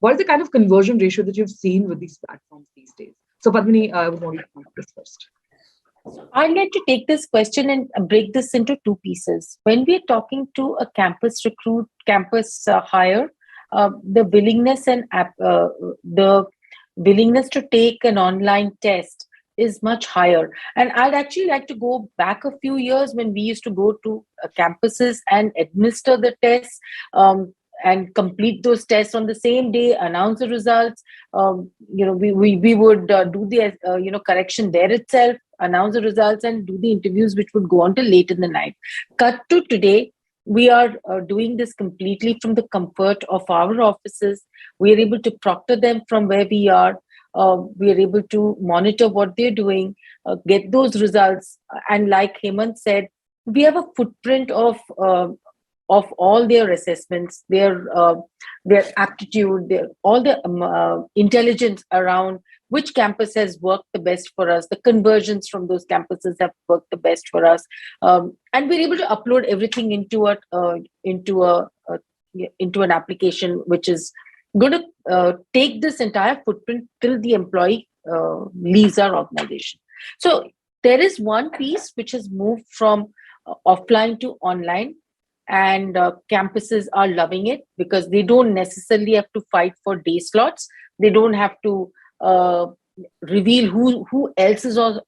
what is the kind of conversion ratio that you've seen with these platforms these days? So Padmini, I would want you to answer this first. I'd like to take this question and break this into two pieces. When we're talking to a campus hire, the willingness to take an online test is much higher. And I'd actually like to go back a few years when we used to go to campuses and administer the tests, and complete those tests on the same day, announce the results. We would do the correction there itself, announce the results, and do the interviews, which would go on till late in the night. Cut to today, we are doing this completely from the comfort of our offices. We are able to proctor them from where we are. We are able to monitor what they're doing, get those results. And like Hemant said, we have a footprint of all their assessments, their aptitude, all the intelligence around which campus has worked the best for us. The conversions from those campuses have worked the best for us, and we're able to upload everything into an application, which is going to take this entire footprint till the employee leaves our organization. So there is one piece which has moved from offline to online. And campuses are loving it because they don't necessarily have to fight for day slots. They don't have to reveal who else is on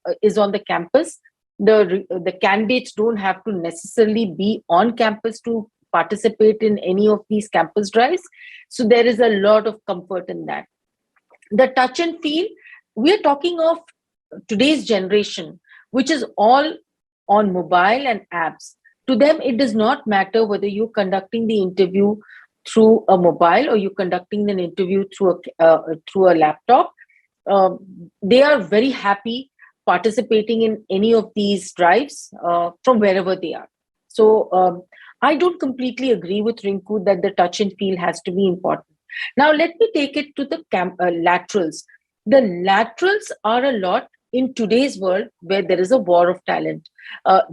the campus. The candidates don't have to necessarily be on campus to participate in any of these campus drives. So there is a lot of comfort in that. The touch and feel, we are talking of today's generation, which is all on mobile and apps. To them, it does not matter whether you're conducting the interview through a mobile or you're conducting an interview through a laptop. They are very happy participating in any of these drives from wherever they are. So I don't completely agree with Rinku that the touch and feel has to be important. Now, let me take it to the laterals. The laterals are a lot in today's world where there is a war of talent.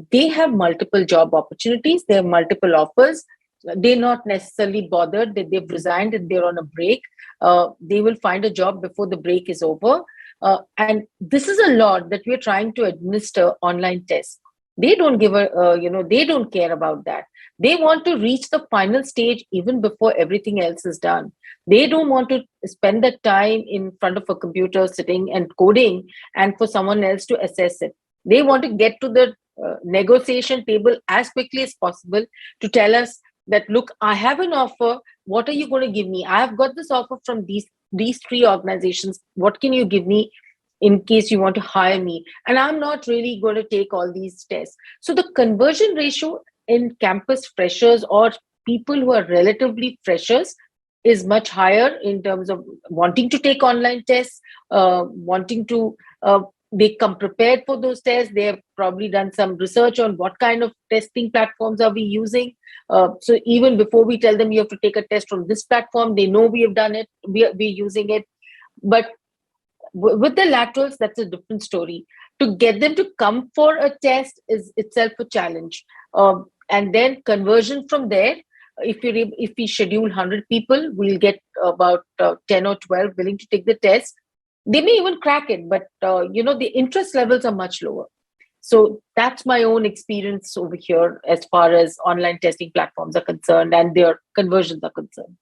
They have multiple job opportunities. They have multiple offers. They're not necessarily bothered that they've resigned and they're on a break. They will find a job before the break is over. And this is a lot that we're trying to administer online tests. They don't they don't care about that. They want to reach the final stage even before everything else is done. They don't want to spend the time in front of a computer sitting and coding and for someone else to assess it. They want to get to the negotiation table as quickly as possible to tell us that, look, I have an offer. What are you going to give me? I have got this offer from these three organizations. What can you give me in case you want to hire me? And I'm not really going to take all these tests. So the conversion ratio in campus freshers or people who are relatively freshers is much higher in terms of wanting to take online tests, they come prepared for those tests. They have probably done some research on what kind of testing platforms are we using. So even before we tell them you have to take a test from this platform, they know we have done it, we're using it. But with the laterals, that's a different story. To get them to come for a test is itself a challenge. And then conversion from there, if we schedule 100 people, we'll get about 10 or 12 willing to take the test. They may even crack it, but the interest levels are much lower. So that's my own experience over here as far as online testing platforms are concerned and their conversions are concerned.